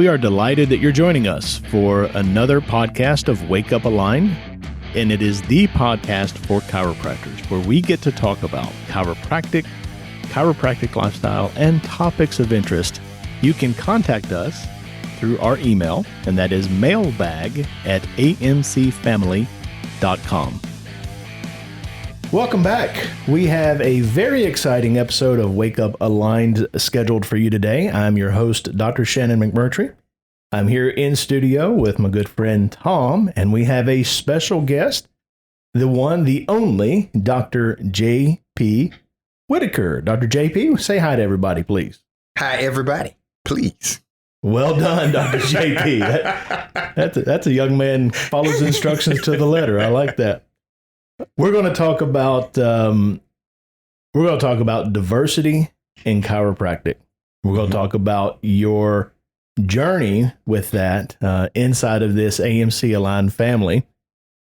We are delighted that you're joining us for another podcast of Wake Up Aligned, and it is the podcast for chiropractors where we get to talk about chiropractic lifestyle, and topics of interest. You can contact us through our email, and that is mailbag@amcfamily.com. Welcome back. We have a very exciting episode of Wake Up Aligned scheduled for you today. I'm your host, Dr. Shannon McMurtry. I'm here in studio with my good friend Tom, and we have a special guest, the one, the only, Dr. J.P. Whittaker. Dr. J.P., say hi to everybody, please. Hi, everybody. Please. Well done, Dr. J.P. That's a young man follows instructions to the letter. I like that. We're going to talk about diversity in chiropractic. We're going to talk about your journey with that inside of this AMC aligned family.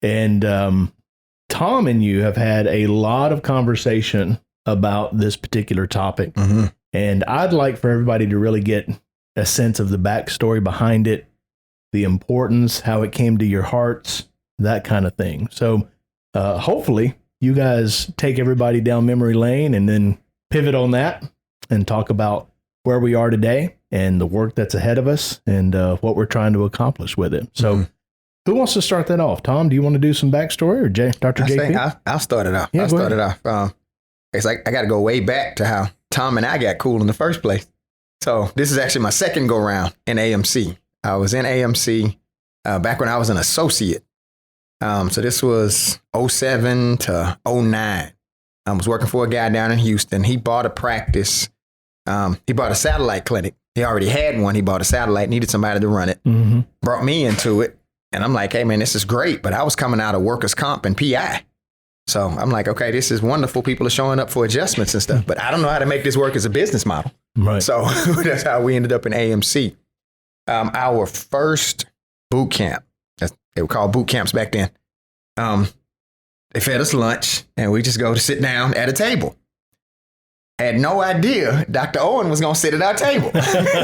And Tom and you have had a lot of conversation about this particular topic. Mm-hmm. And I'd like for everybody to really get a sense of the backstory behind it, the importance, how it came to your hearts, that kind of thing. So hopefully you guys take everybody down memory lane and then pivot on that and talk about where we are today and the work that's ahead of us and what we're trying to accomplish with it. So who wants to start that off? Tom, do you want to do some backstory or Dr. JP? I'll start it off. Yeah, I'll start it off. It's like I got to go way back to how Tom and I got cool in the first place. So this is actually my second go round in AMC. I was in AMC back when I was an associate. So this was 07 to 09. I was working for a guy down in Houston. He bought a practice. He bought a satellite clinic. He already had one. He bought a satellite, needed somebody to run it. Mm-hmm. Brought me into it. And I'm like, hey, man, this is great. But I was coming out of workers' comp and PI. So I'm like, okay, this is wonderful. People are showing up for adjustments and stuff, but I don't know how to make this work as a business model. Right. So that's how we ended up in AMC. Our first boot camp, they were called boot camps back then. They fed us lunch and we just go to sit down at a table. Had no idea Dr. Owen was going to sit at our table.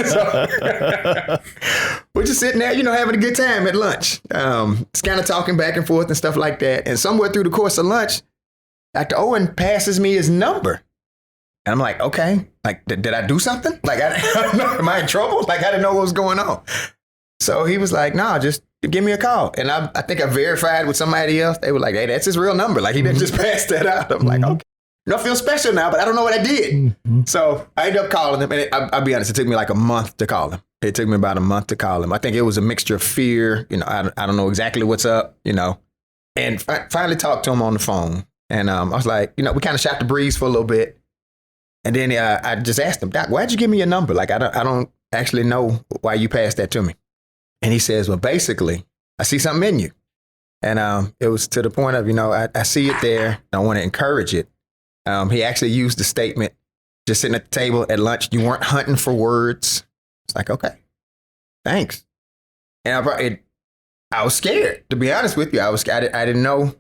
So we're just sitting there, having a good time at lunch. Just kind of talking back and forth and stuff like that. And somewhere through the course of lunch, Dr. Owen passes me his number. And I'm like, okay, like, did I do something? Like, I don't know, am I in trouble? Like, I didn't know what was going on. So he was like, no, just give me a call. And I think I verified with somebody else. They were like, hey, that's his real number. Like, he didn't just pass that out. I'm like, okay. I feel special now, but I don't know what I did. Mm-hmm. So I ended up calling him. And I'll be honest, it took me like a month to call him. It took me about a month to call him. I think it was a mixture of fear. I don't know exactly what's up, and finally talked to him on the phone. And I was like, we kind of shot the breeze for a little bit. And then I just asked him, Doc, why'd you give me your number? Like, I don't actually know why you passed that to me. And he says, well, basically, I see something in you. And it was to the point of, I see it there. I want to encourage it. He actually used the statement, just sitting at the table at lunch, you weren't hunting for words. It's like, okay, thanks. And I was scared, to be honest with you. I didn't know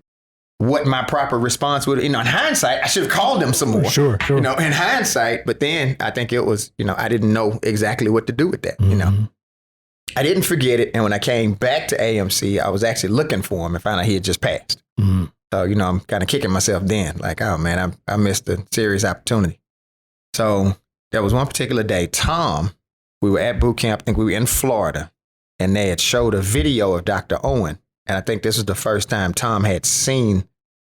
what my proper response would. In hindsight, I should have called him some more. Sure. In hindsight, but then I think it was, I didn't know exactly what to do with that. Mm-hmm. I didn't forget it. And when I came back to AMC, I was actually looking for him and found out he had just passed. Mm-hmm. So, I'm kind of kicking myself then, like, oh, man, I missed a serious opportunity. So there was one particular day, Tom, we were at boot camp, I think we were in Florida, and they had showed a video of Dr. Owen. And I think this was the first time Tom had seen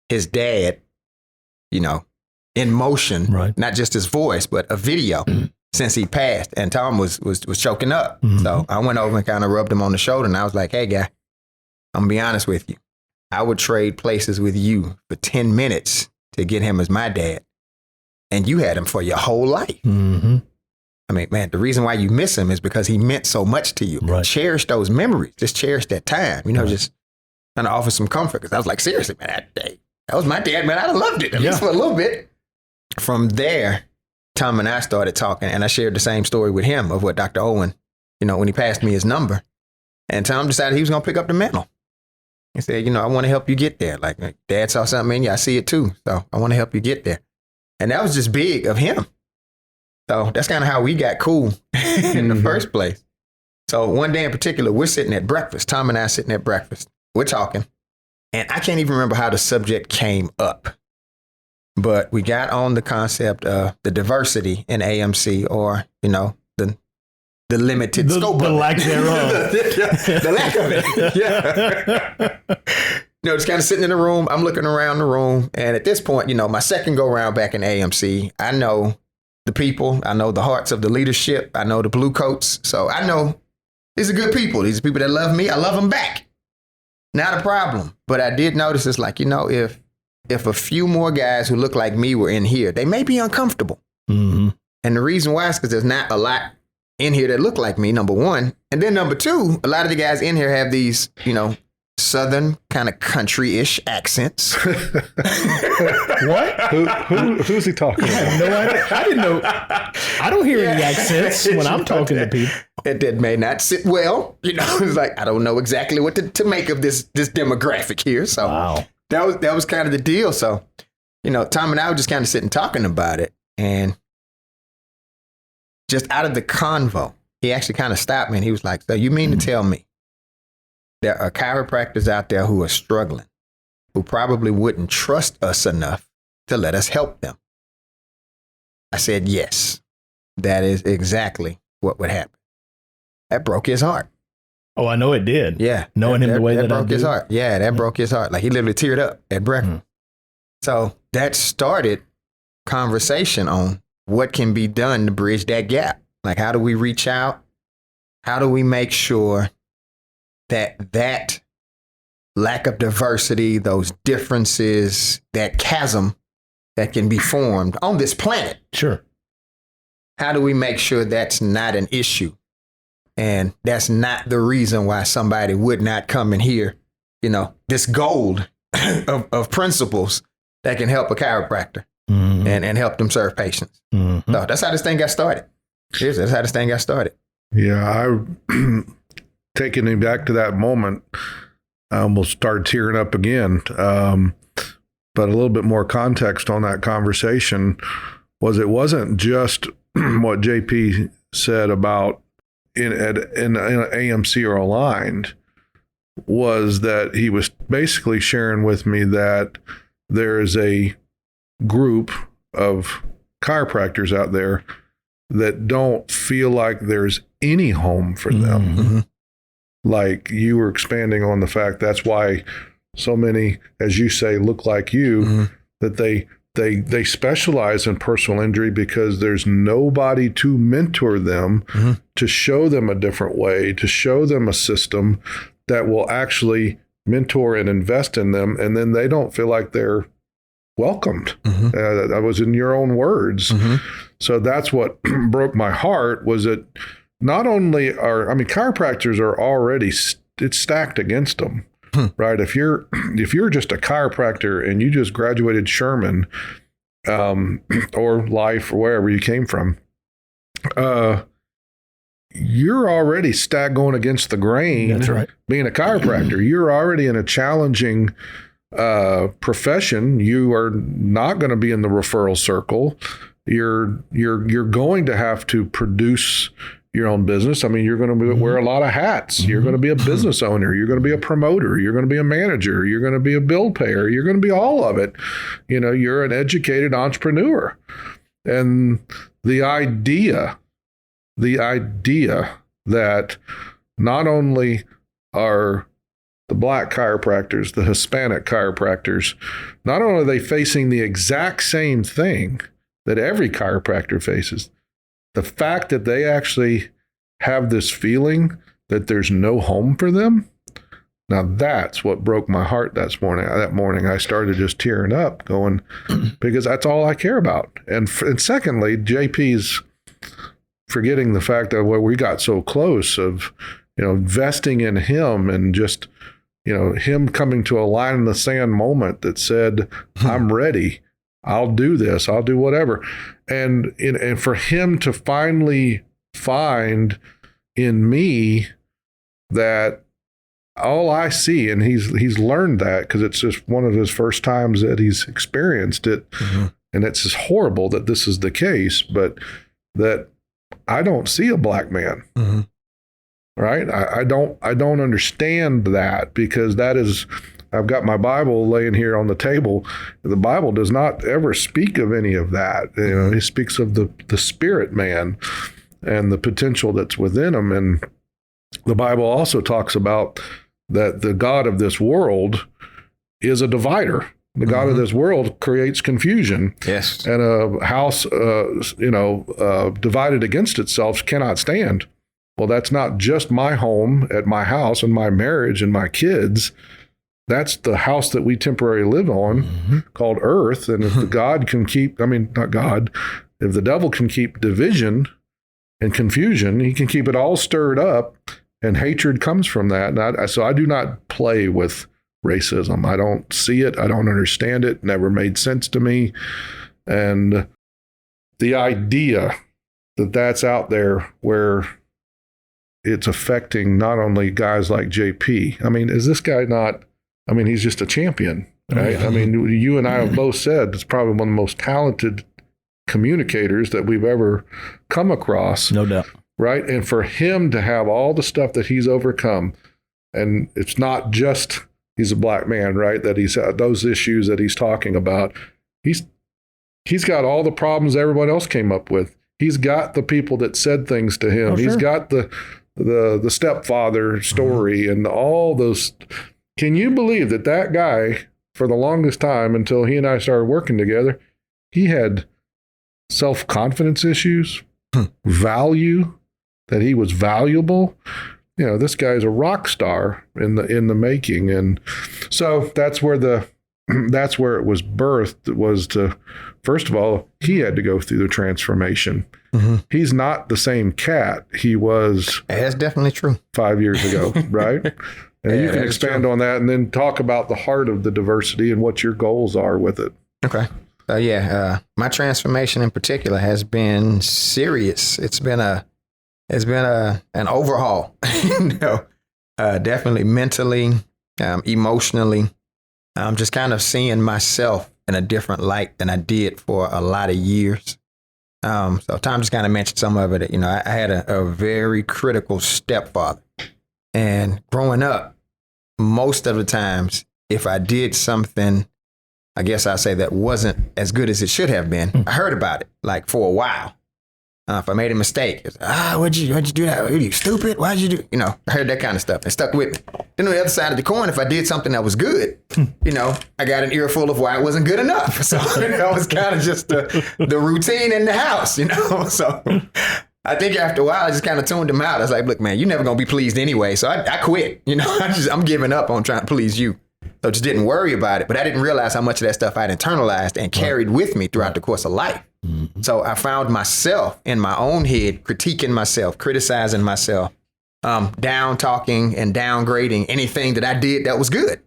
his dad, in motion, right. Not just his voice, but a video since he passed. And Tom was choking up. Mm-hmm. So I went over and kind of rubbed him on the shoulder, and I was like, hey, guy, I'm going to be honest with you. I would trade places with you for 10 minutes to get him as my dad. And you had him for your whole life. Mm-hmm. I mean, man, the reason why you miss him is because he meant so much to you. Right. Cherish those memories. Just cherish that time. Right. Just trying to offer some comfort. Because I was like, seriously, man, that was my dad, man. I loved it, at least for a little bit. From there, Tom and I started talking. And I shared the same story with him of what Dr. Owen, when he passed me his number. And Tom decided he was going to pick up the mantle. He said, I want to help you get there. Like, Dad saw something in you. I see it too. So I want to help you get there. And that was just big of him. So that's kind of how we got cool in the first place. So one day in particular, we're sitting at breakfast. Tom and I are sitting at breakfast. We're talking. And I can't even remember how the subject came up. But we got on the concept of the diversity in AMC, or, the limited scope the of lack thereof. the lack of it. Yeah. Just kind of sitting in the room. I'm looking around the room. And at this point, my second go round back in AMC, I know the people. I know the hearts of the leadership. I know the blue coats. So I know these are good people. These are people that love me. I love them back. Not a problem. But I did notice it's like, if a few more guys who look like me were in here, they may be uncomfortable. Mm-hmm. And the reason why is because there's not a lot in here that look like me, number one. And then number two, a lot of the guys in here have these, Southern kind of country-ish accents. What? Who's he talking about? No, I didn't know. I don't hear any accents when I'm talking to people. That may not sit well. It's like, I don't know exactly what to make of this demographic here. So Wow. that was kind of the deal. So, Tom and I were just kind of sitting talking about it. And just out of the convo, he actually kind of stopped me and he was like, so you mean to tell me there are chiropractors out there who are struggling, who probably wouldn't trust us enough to let us help them? I said, yes, that is exactly what would happen. That broke his heart. Oh, I know it did. Yeah. Knowing him the way that I broke do. his heart. Yeah, that broke his heart. Like he literally teared up at breakfast. So that started conversation on what can be done to bridge that gap. Like, how do we reach out? How do we make sure that lack of diversity, those differences, that chasm that can be formed on this planet, Sure. how do we make sure that's not an issue? And that's not the reason why somebody would not come and hear, this gold of principles that can help a chiropractor and help them serve patients. Mm-hmm. So that's how this thing got started. That's how this thing got started. Yeah, taking me back to that moment, I almost started tearing up again. But a little bit more context on that conversation it wasn't just what JP said about in AMC or aligned, was that he was basically sharing with me that there is a group of chiropractors out there that don't feel like there's any home for them. Mm-hmm. Like you were expanding on the fact that's why so many, as you say, look like you, that they specialize in personal injury because there's nobody to mentor them, to show them a different way, to show them a system that will actually mentor and invest in them. And then they don't feel like they're welcomed. That was in your own words. So that's what broke my heart, was that not only chiropractors are already, it's stacked against them, right? If you're just a chiropractor and you just graduated Sherman or Life or wherever you came from, you're already going against the grain. That's right. Being a chiropractor, you're already in a challenging profession. You are not going to be in the referral circle. You're going to have to produce your own business. I mean, you're going to wear a lot of hats. You're going to be a business owner. You're going to be a promoter. You're going to be a manager. You're going to be a bill payer. You're going to be all of it. You're an educated entrepreneur. And the idea that not only are the Black chiropractors, the Hispanic chiropractors, not only are they facing the exact same thing that every chiropractor faces, the fact that they actually have this feeling that there's no home for them, now that's what broke my heart that morning. I started just tearing up, going, because that's all I care about. And secondly, JP's forgetting the fact that we got so close of, investing in him and just, him coming to a line in the sand moment that said, I'm ready. I'll do this. I'll do whatever. And for him to finally find in me that all I see, and he's learned that because it's just one of his first times that he's experienced it. And it's just horrible that this is the case, but that I don't see a Black man. right? I don't understand that, because that is, I've got my Bible laying here on the table. The Bible does not ever speak of any of that. You know, he speaks of the spirit man and the potential that's within him. And the Bible also talks about that the God of this world is a divider. The God of this world creates confusion. Yes. And a house, divided against itself cannot stand. Well, that's not just my home at my house and my marriage and my kids. That's the house that we temporarily live on, called earth. And if the God can keep, not God, if the devil can keep division and confusion, he can keep it all stirred up, and hatred comes from that. And so I do not play with racism. I don't see it. I don't understand it. Never made sense to me. And the idea that that's out there where it's affecting not only guys like JP. Is this guy not, he's just a champion, right? You and I have both said it's probably one of the most talented communicators that we've ever come across. No doubt. Right? And for him to have all the stuff that he's overcome, and it's not just he's a black man, right? That he's those issues that he's talking about. He's got all the problems everyone else came up with. He's got the people that said things to him. Oh, sure. He's got the stepfather story and all those. Can you believe that guy, for the longest time until he and I started working together, he had self-confidence issues, value, that he was valuable. This guy's a rock star in the making. And so that's where it was birthed, was to, first of all, he had to go through the transformation. He's not the same cat he was. That's definitely true. 5 years ago, right? And you can expand on that and then talk about the heart of the diversity and what your goals are with it. Okay. My transformation in particular has been serious. It's been an overhaul, definitely mentally, emotionally. I'm just kind of seeing myself in a different light than I did for a lot of years. So Tom just kind of mentioned some of it. I had a very critical stepfather, and growing up, most of the times, if I did something, I guess I'll say that wasn't as good as it should have been, I heard about it like for a while. If I made a mistake, it's, why'd you do that? Are you stupid? Why'd you do? I heard that kind of stuff. It stuck with me. Then on the other side of the coin, if I did something that was good, I got an earful of why it wasn't good enough. So it was kind of just the routine in the house, So I think after a while, I just kind of tuned him out. I was like, look, man, you're never going to be pleased anyway. So I quit. I'm giving up on trying to please you. So just didn't worry about it. But I didn't realize how much of that stuff I'd internalized and carried with me throughout the course of life. So I found myself in my own head, critiquing myself, criticizing myself, down talking and downgrading anything that I did that was good.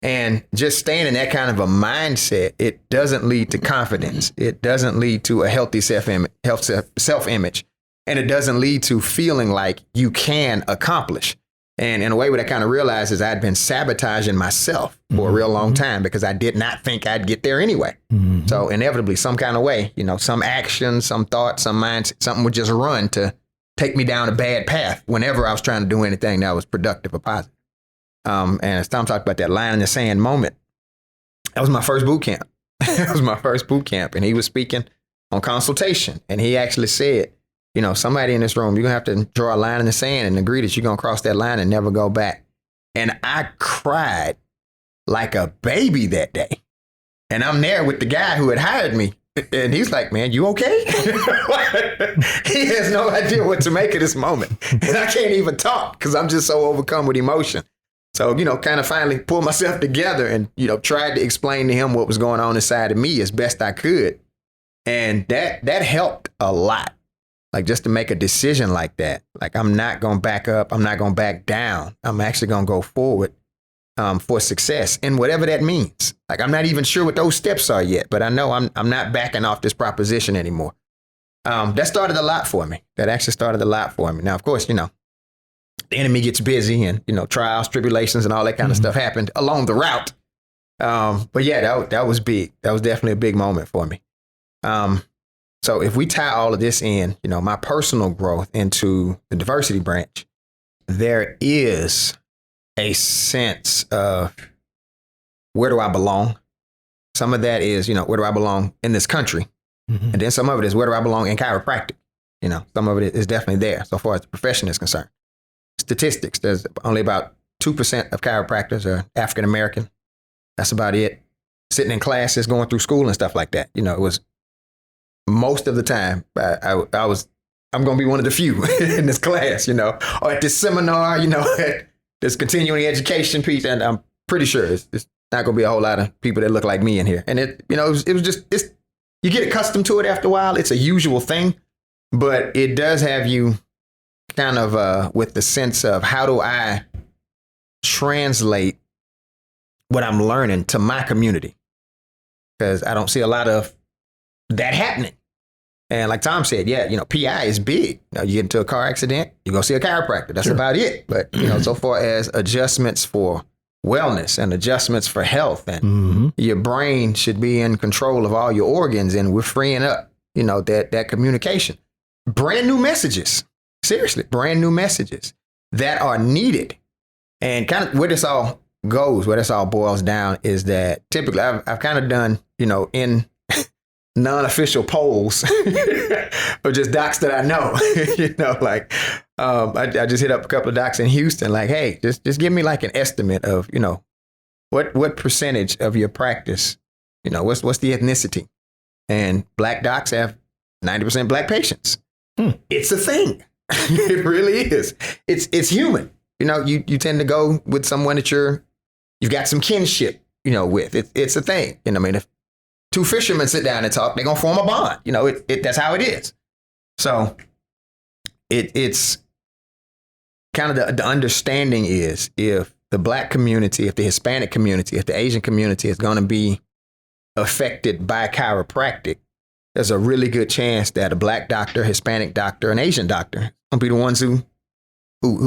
And just staying in that kind of a mindset, it doesn't lead to confidence. It doesn't lead to a healthy self-image. And it doesn't lead to feeling like you can accomplish. And in a way, what I kind of realized is I'd been sabotaging myself for a real long time because I did not think I'd get there anyway. So inevitably, some kind of way, some action, some thought, some mindset, something would just run to take me down a bad path whenever I was trying to do anything that was productive or positive. And as Tom talked about that line in the sand moment, that was my first boot camp. And he was speaking on consultation. And he actually said, somebody in this room, you're going to have to draw a line in the sand and agree that you're going to cross that line and never go back. And I cried like a baby that day. And I'm there with the guy who had hired me. And he's like, man, you okay? He has no idea what to make of this moment. And I can't even talk because I'm just so overcome with emotion. So, kind of finally pulled myself together and, tried to explain to him what was going on inside of me as best I could. And that helped a lot. Like just to make a decision like that. Like I'm not going to back up. I'm not going to back down. I'm actually going to go forward for success and whatever that means. Like I'm not even sure what those steps are yet, but I know I'm not backing off this proposition anymore. That started a lot for me. That actually started a lot for me. Now, of course, the enemy gets busy and, trials, tribulations and all that kind of stuff happened along the route. But yeah, that was big. That was definitely a big moment for me. So if we tie all of this in, my personal growth into the diversity branch, there is a sense of where do I belong? Some of that is, where do I belong in this country? And then some of it is where do I belong in chiropractic? Some of it is definitely there so far as the profession is concerned. Statistics, there's only about 2% of chiropractors are African American. That's about it. Sitting in classes, going through school and stuff like that. It was most of the time I'm going to be one of the few in this class, or at this seminar, at this continuing education piece. And I'm pretty sure it's not going to be a whole lot of people that look like me in here. And it was just, you get accustomed to it after a while. It's a usual thing, but it does have you kind of with the sense of how do I translate what I'm learning to my community? Because I don't see a lot of that happening. And like Tom said, PI is big. You get into a car accident, you go see a chiropractor. That's about it. But, so far as adjustments for wellness and adjustments for health and your brain should be in control of all your organs, and we're freeing up, that communication. Brand new messages. Seriously, brand new messages that are needed. And kind of where this all goes, where this all boils down is that typically I've kind of done, in non-official polls of just docs that I know, I just hit up a couple of docs in Houston, like, hey, just give me like an estimate of, what percentage of your practice, what's the ethnicity? And Black docs have 90% Black patients. It's a thing. It really is. It's human. You tend to go with someone that you've got some kinship, with. It's a thing. If two fishermen sit down and talk, they're going to form a bond. That's how it is. So it's kind of the understanding is if the Black community, if the Hispanic community, if the Asian community is going to be affected by chiropractic, there's a really good chance that a Black doctor, Hispanic doctor, an Asian doctor will be the ones who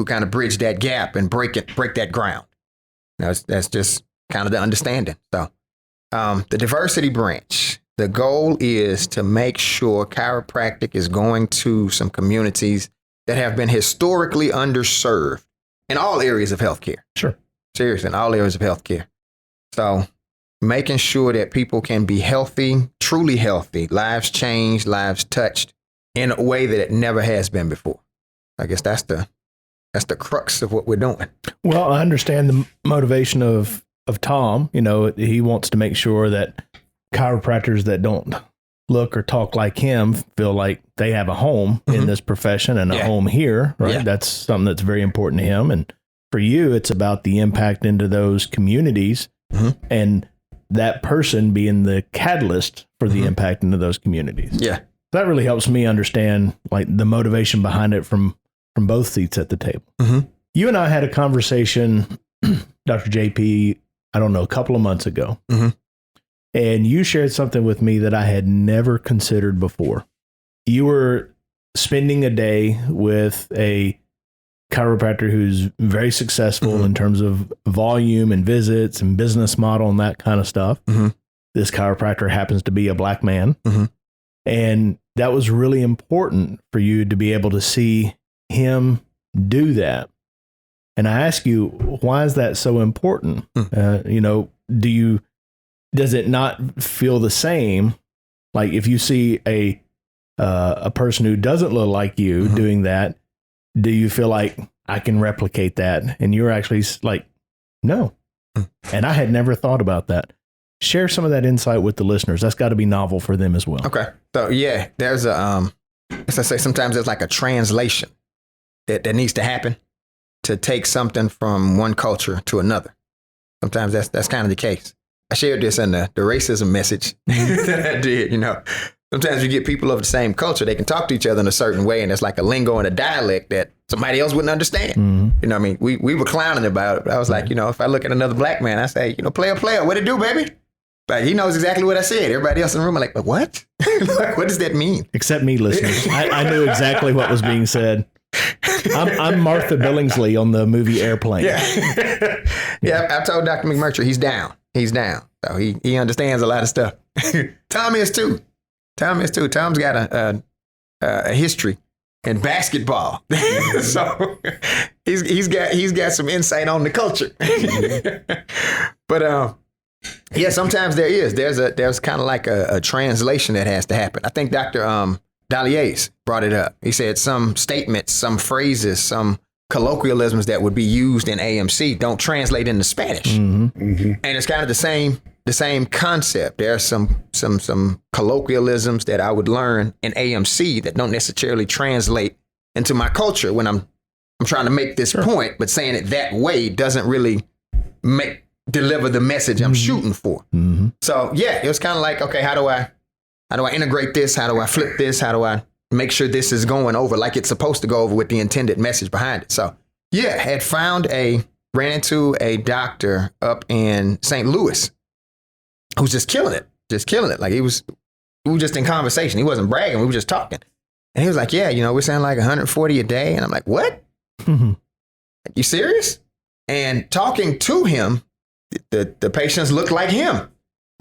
kind of bridge that gap and break that ground. That's just kind of the understanding. So the diversity branch, the goal is to make sure chiropractic is going to some communities that have been historically underserved in all areas of healthcare. Sure. Seriously, in all areas of healthcare. So making sure that people can be healthy, truly healthy, lives changed, lives touched in a way that it never has been before. I guess that's the crux of what we're doing. Well, I understand the motivation of Tom. He wants to make sure that chiropractors that don't look or talk like him feel like they have a home in this profession and a home here, right? Yeah. That's something that's very important to him. And for you, it's about the impact into those communities and that person being the catalyst for the impact into those communities. Yeah. That really helps me understand like the motivation behind it from both seats at the table. You and I had a conversation, Dr. JP, I don't know, a couple of months ago. And you shared something with me that I had never considered before. You were spending a day with a chiropractor who's very successful in terms of volume and visits and business model and that kind of stuff. This chiropractor happens to be a Black man. And that was really important for you to be able to see him do that. And I ask you, why is that so important? Does it not feel the same? Like if you see a person who doesn't look like you doing that, do you feel like I can replicate that? And you're actually like, no. And I had never thought about that. Share some of that insight with the listeners. That's got to be novel for them as well. Okay. So yeah, there's as I say, sometimes there's like a translation that needs to happen to take something from one culture to another. Sometimes that's kind of the case. I shared this in the racism message that I did, Sometimes you get people of the same culture, they can talk to each other in a certain way, and it's like a lingo and a dialect that somebody else wouldn't understand. You know what I mean? We were clowning about it, but I was like, if I look at another Black man, I say, player, what it do, baby? Like, he knows exactly what I said. Everybody else in the room are like, what? Like, what does that mean? Except me, listeners. I knew exactly what was being said. I'm Martha Billingsley on the movie Airplane. Yeah, I've told Dr. McMurtry he's down. So he understands a lot of stuff. Tom is too. Tom's got a history in basketball. So he's got some insight on the culture. But yeah, sometimes there's kind of like a translation that has to happen. I think Dr. Dalliers brought it up. He said some statements, some phrases, some colloquialisms that would be used in AMC don't translate into Spanish. And it's kind of the same concept. There are some colloquialisms that I would learn in AMC that don't necessarily translate into my culture when I'm trying to make this point, but saying it that way doesn't really deliver the message I'm shooting for. So yeah, it was kind of like, okay, how do I integrate this? How do I flip this? How do I make sure this is going over like it's supposed to go over with the intended message behind it? So yeah, ran into a doctor up in St. Louis who's just killing it. Like we were just in conversation. He wasn't bragging. We were just talking. And he was like, yeah, we're saying like 140 a day. And I'm like, what? You serious? And talking to him, the patients look like him.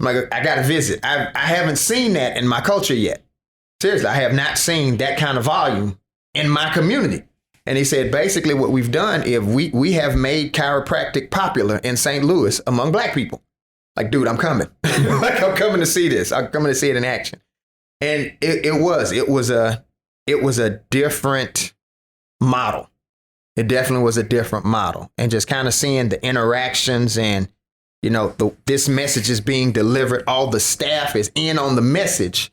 I'm like, I got to visit. I haven't seen that in my culture yet. Seriously, I have not seen that kind of volume in my community. And he said, basically what we've done is we have made chiropractic popular in St. Louis among Black people. Like, dude, I'm coming. Like, I'm coming to see this. I'm coming to see it in action. And it was a different model. It definitely was a different model. And just kind of seeing the interactions and, this message is being delivered. All the staff is in on the message,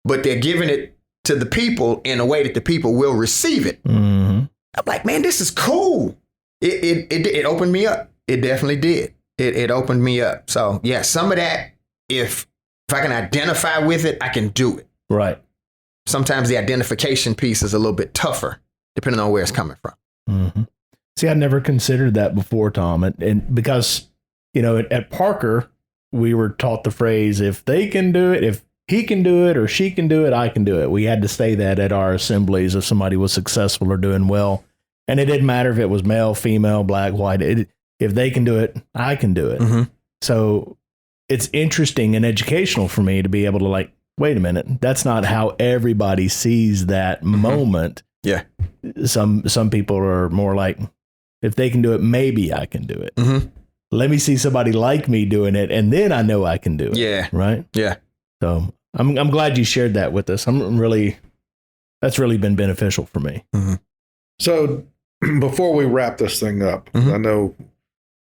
but they're giving it to the people in a way that the people will receive it. I'm like, man, this is cool. It opened me up. It definitely did. It opened me up. So yeah, some of that, if I can identify with it, I can do it. Right. Sometimes the identification piece is a little bit tougher, depending on where it's coming from. See, I never considered that before, Tom. And because, at Parker, we were taught the phrase, if they can do it, if he can do it or she can do it, I can do it. We had to say that at our assemblies if somebody was successful or doing well. And it didn't matter if it was male, female, black, white. If they can do it, I can do it. So it's interesting and educational for me to be able to like, wait a minute, that's not how everybody sees that moment. Yeah. Some people are more like, if they can do it, maybe I can do it. Let me see somebody like me doing it, and then I know I can do it. Yeah. Right? Yeah. So I'm glad you shared that with us. That's really been beneficial for me. So before we wrap this thing up, I know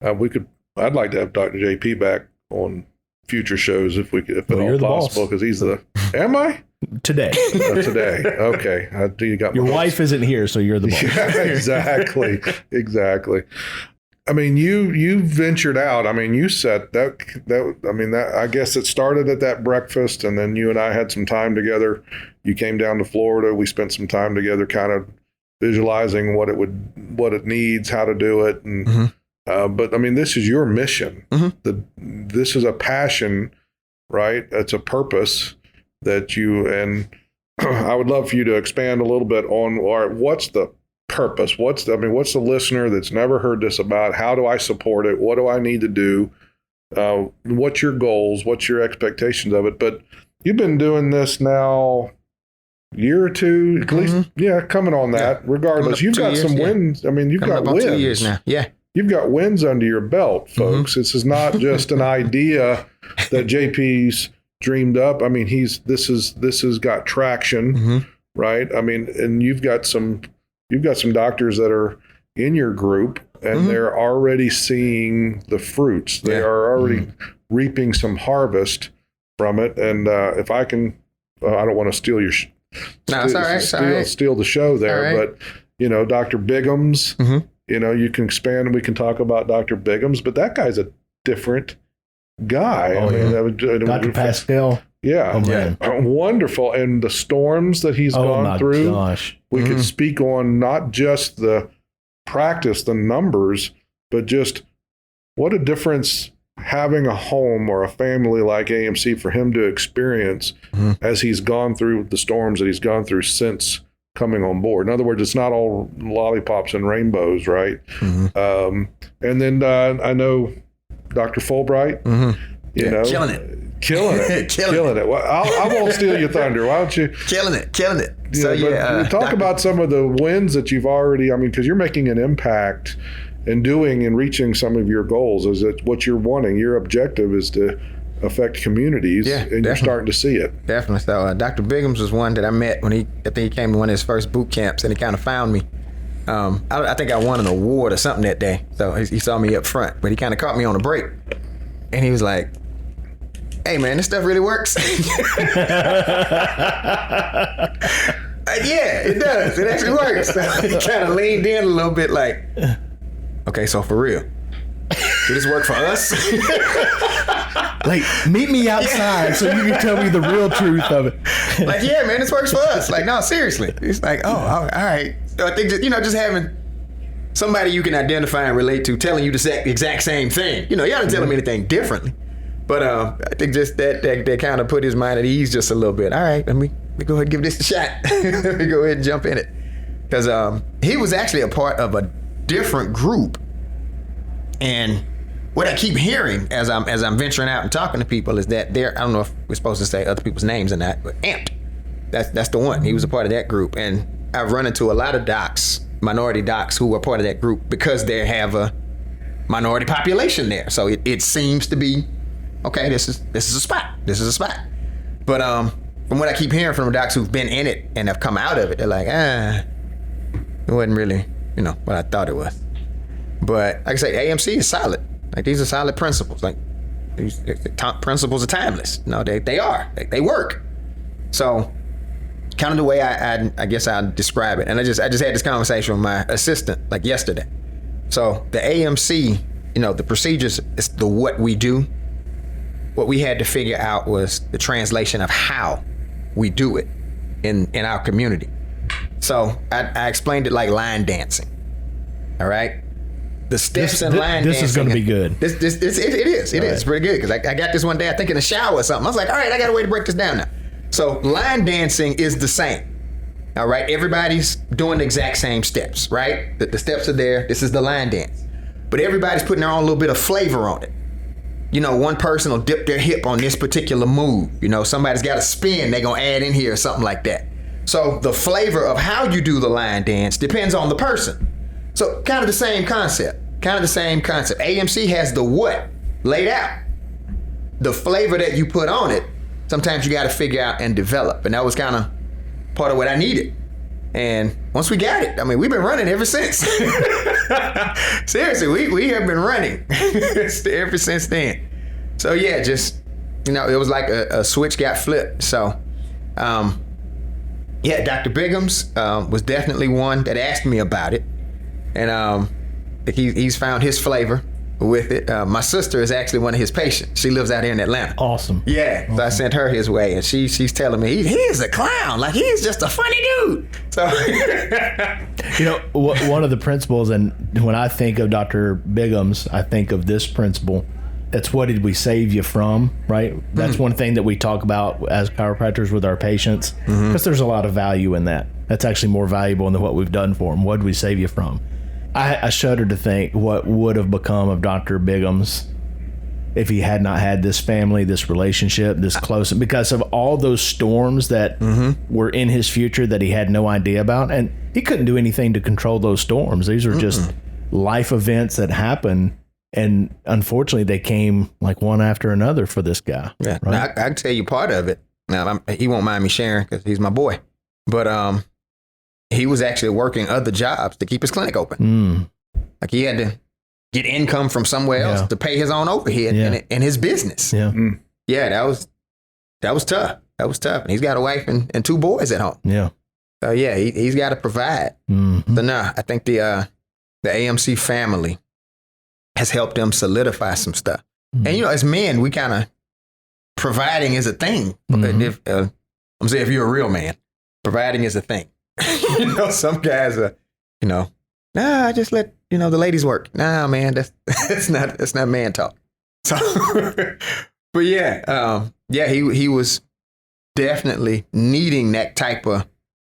I'd like to have Dr. JP back on future shows if at all possible, because he's am I? Today. Today. Okay. You got your wife isn't here, so you're the boss. Yeah, exactly. I mean, you ventured out. I mean, you said that I guess it started at that breakfast, and then you and I had some time together. You came down to Florida. We spent some time together kind of visualizing what it needs, how to do it. And but I mean, this is your mission. This is a passion, right? It's a purpose that and I would love for you to expand a little bit on, all right, what's the purpose? What's the listener that's never heard this about? How do I support it? What do I need to do? What's your goals? What's your expectations of it? But you've been doing this now a year or two, at least, coming on that. Yeah. Regardless, you've got some wins. I mean, you've got wins. 2 years now. Yeah. You've got wins under your belt, folks. This is not just an idea that JP's dreamed up. I mean, this has got traction, right? I mean, and you've got some doctors that are in your group, and they're already seeing the fruits. They are already reaping some harvest from it. And if I can, I don't want to steal your steal the show there, but Dr. Biggums, you can expand and we can talk about Dr. Biggums, but that guy's a different guy. Dr. Pascal. Yeah. Wonderful. And the storms that he's gone through, we could speak on not just the practice, the numbers, but just what a difference having a home or a family like AMC for him to experience as he's gone through the storms that he's gone through since coming on board. In other words, it's not all lollipops and rainbows, right? And then I know Dr. Fulbright, killing it. Killing it. Killing it. Well, I won't steal your thunder. Why don't you? Killing it. So, talk about some of the wins that you've already, because you're making an impact and doing and reaching some of your goals. Is it what you're wanting? Your objective is to affect communities, and definitely. You're starting to see it. Definitely. So Dr. Biggums was one that I met when I think he came to one of his first boot camps, and he kind of found me. I think I won an award or something that day. So he saw me up front, but he kind of caught me on a break. And he was like, "Hey man, this stuff really works." Yeah, it does. It actually works. So he kind of leaned in a little bit like, "Okay, so for real, did this work for us?" Like, meet me outside so you can tell me the real truth of it. Like, yeah, man, this works for us. Like, no, seriously. It's like, oh, all right. So I think just having somebody you can identify and relate to telling you the exact same thing. You haven't tell him anything differently. But I think just that kind of put his mind at ease just a little bit. All right, let me go ahead and give this a shot. Let me go ahead and jump in it. Because he was actually a part of a different group. And what I keep hearing as I'm venturing out and talking to people is that I don't know if we're supposed to say other people's names or not, but Amped. That's the one. He was a part of that group. And I've run into a lot of docs, minority docs, who are part of that group because they have a minority population there. So it seems to be, okay, this is a spot. This is a spot. But from what I keep hearing from the docs who've been in it and have come out of it, they're like, it wasn't really, what I thought it was. But like I say, AMC is solid. Like, these are solid principles. Like, these principles are timeless. No, they are. They work. So, kind of the way I guess I'd describe it. And I just had this conversation with my assistant like yesterday. So the AMC, the procedures is the what we do. What we had to figure out was the translation of how we do it in our community. So I explained it like line dancing. All right. The steps in line dancing. This is going to be good. It is. It is pretty good because I got this one day, I think in the shower or something. I was like, all right, I got a way to break this down now. So line dancing is the same. All right. Everybody's doing the exact same steps, right? The steps are there. This is the line dance. But everybody's putting their own little bit of flavor on it. One person will dip their hip on this particular move. Somebody's got a spin they're going to add in here or something like that. So the flavor of how you do the line dance depends on the person. So kind of the same concept. AMC has the what laid out. The flavor that you put on it, sometimes you got to figure out and develop. And that was kind of part of what I needed. And once we got it, we've been running ever since. Seriously, we have been running ever since then. So yeah, just, it was like a switch got flipped. So, yeah, Dr. Biggums was definitely one that asked me about it. And he's found his flavor with it. My sister is actually one of his patients. She lives out here in Atlanta. Awesome. Yeah. So I sent her his way, and she's telling me he is a clown. Like, he is just a funny dude. So one of the principles, and when I think of Dr. Biggums, I think of this principle. It's what did we save you from, right? That's one thing that we talk about as chiropractors with our patients, because there's a lot of value in that. That's actually more valuable than what we've done for them. What did we save you from? I shudder to think what would have become of Dr. Biggums if he had not had this family, this relationship, this close, because of all those storms that were in his future that he had no idea about. And he couldn't do anything to control those storms. These are just life events that happen. And unfortunately, they came like one after another for this guy. Yeah, right? Now, I can tell you part of it. Now, he won't mind me sharing because he's my boy. But he was actually working other jobs to keep his clinic open. Like, he had to get income from somewhere else to pay his own overhead in his business. Yeah, yeah, that was tough. That was tough. And he's got a wife and two boys at home. Yeah. So yeah, he's got to provide. So now I think the AMC family has helped them solidify some stuff. And as men, we kind of, providing is a thing. If, I'm saying, if you're a real man, providing is a thing. Some guys are, I just let the ladies work. Nah, man, that's not man talk. So, but yeah, he was definitely needing that type of,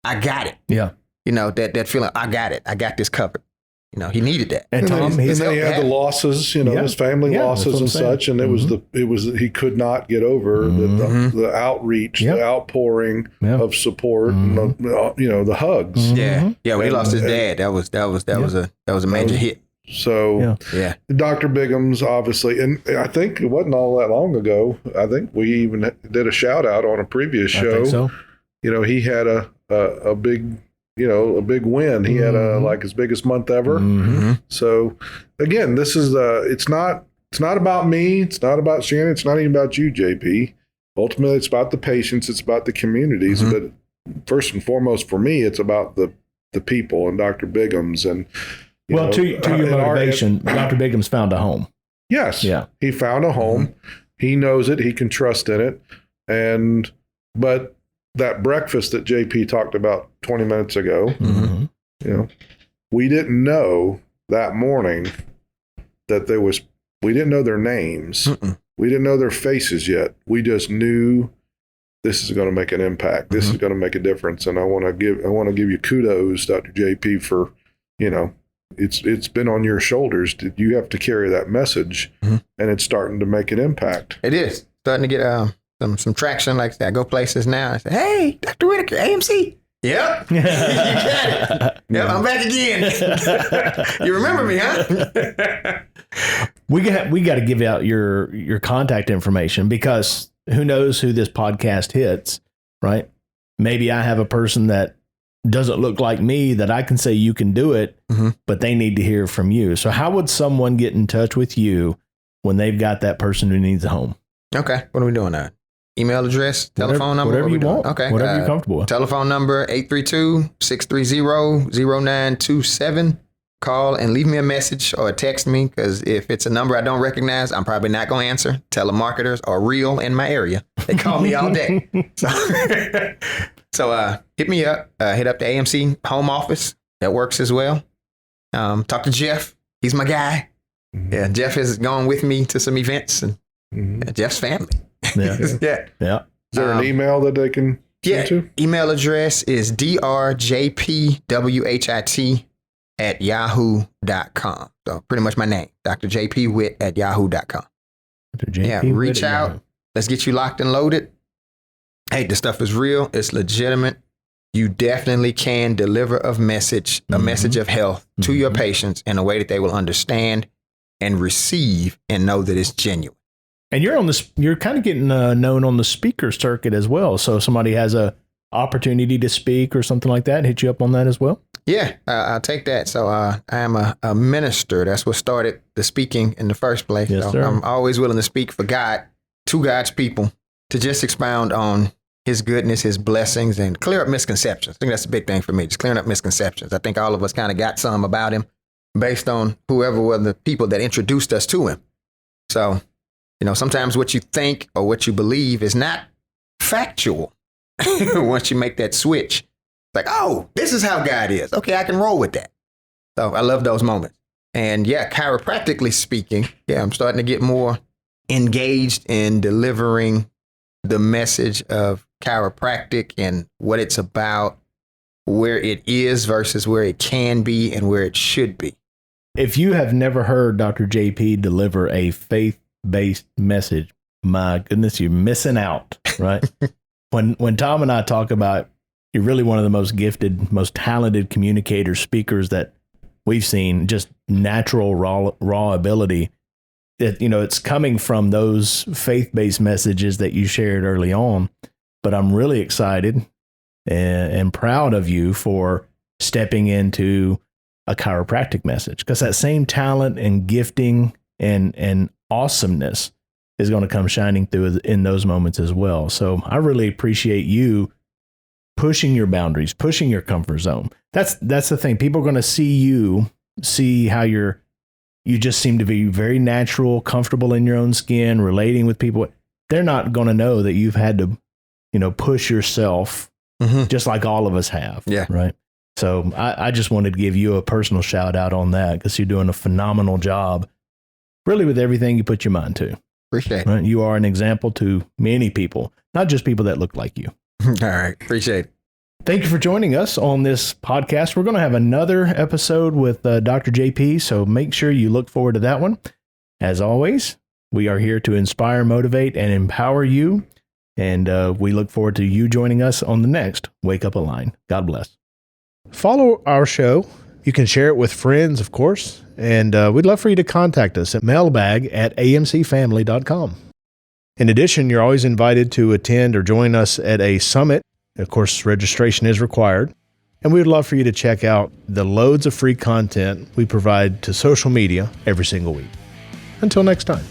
I got it. Yeah, that feeling, I got it. I got this covered. he needed that. And Tom, and then he had the losses, his family losses and such, and it was he could not get over the outreach, the outpouring of support, and the hugs. When he lost his dad, that was a major hit. So Dr. Bigham's obviously, and I think it wasn't all that long ago. I think we even did a shout out on a previous show. I think so. He had a big, a big win. He had like his biggest month ever. So again, this is it's not about me. It's not about Shannon. It's not even about you, JP. Ultimately, it's about the patients. It's about the communities. But first and foremost, for me, it's about the people and Dr. Bigham's and. To your motivation, Dr. Bigham's found a home. Yes. Yeah. He found a home. He knows it. He can trust in it. But that breakfast that JP talked about 20 minutes ago, we didn't know that morning that we didn't know their names. We didn't know their faces yet. We just knew this is going to make an impact. This is going to make a difference. And I want to give you kudos, Dr. JP, for, it's been on your shoulders. You have to carry that message, and it's starting to make an impact. It is starting to get some traction. Like that, I go places now. I say, "Hey, Dr. Whittaker, AMC." Yep, you got it. Yep, I'm back again. You remember me, huh? We got to give out your contact information, because who knows who this podcast hits, right? Maybe I have a person that doesn't look like me that I can say you can do it, but they need to hear from you. So how would someone get in touch with you when they've got that person who needs a home? Okay. What are we doing now? Email address, telephone number? Whatever you want. Okay. Whatever you're comfortable with. Telephone number, 832-630-0927. Call and leave me a message or text me, because if it's a number I don't recognize, I'm probably not going to answer. Telemarketers are real in my area. They call me all day. So hit me up, hit up the AMC home office. That works as well. Talk to Jeff. He's my guy. Yeah, Jeff has gone with me to some events, and Jeff's family. Yeah. Yeah. Is there an email that they can send to? Email address is drjpwhit@yahoo.com. So pretty much my name, Dr. JP Witt at yahoo.com. Reach out. Let's get you locked and loaded. Hey, this stuff is real. It's legitimate. You definitely can deliver a message of health to your patients in a way that they will understand and receive and know that it's genuine. And you're kind of getting known on the speaker circuit as well. So if somebody has a opportunity to speak or something like that, hit you up on that as well? Yeah, I'll take that. So I am a minister. That's what started the speaking in the first place. Yes, so sir. I'm always willing to speak for God, to God's people, to just expound on his goodness, his blessings, and clear up misconceptions. I think that's a big thing for me, just clearing up misconceptions. I think all of us kind of got some about him based on whoever were the people that introduced us to him. So, sometimes what you think or what you believe is not factual. Once you make that switch, it's like, oh, this is how God is. Okay, I can roll with that. So I love those moments. And chiropractically speaking, I'm starting to get more engaged in delivering the message of chiropractic and what it's about, where it is versus where it can be and where it should be. If you have never heard Dr. JP deliver a faith-based message, my goodness, you're missing out, right? When Tom and I talk about, you're really one of the most gifted, most talented communicators, speakers that we've seen, just natural raw ability. That, it's coming from those faith-based messages that you shared early on. But I'm really excited and proud of you for stepping into a chiropractic message, because that same talent and gifting and awesomeness is going to come shining through in those moments as well. So I really appreciate you pushing your boundaries, pushing your comfort zone. That's the thing. People are going to see how you just seem to be very natural, comfortable in your own skin, relating with people. They're not going to know that you've had to, push yourself just like all of us have. Yeah. Right. So I just wanted to give you a personal shout out on that, because you're doing a phenomenal job really with everything you put your mind to. Appreciate it. Right? You are an example to many people, not just people that look like you. All right. Appreciate it. Thank you for joining us on this podcast. We're going to have another episode with Dr. JP, so make sure you look forward to that one. As always, we are here to inspire, motivate, and empower you, and we look forward to you joining us on the next Wake Up a Line. God bless. Follow our show. You can share it with friends, of course, and we'd love for you to contact us at mailbag@amcfamily.com. In addition, you're always invited to attend or join us at a summit. Of course, registration is required. And we would love for you to check out the loads of free content we provide to social media every single week. Until next time.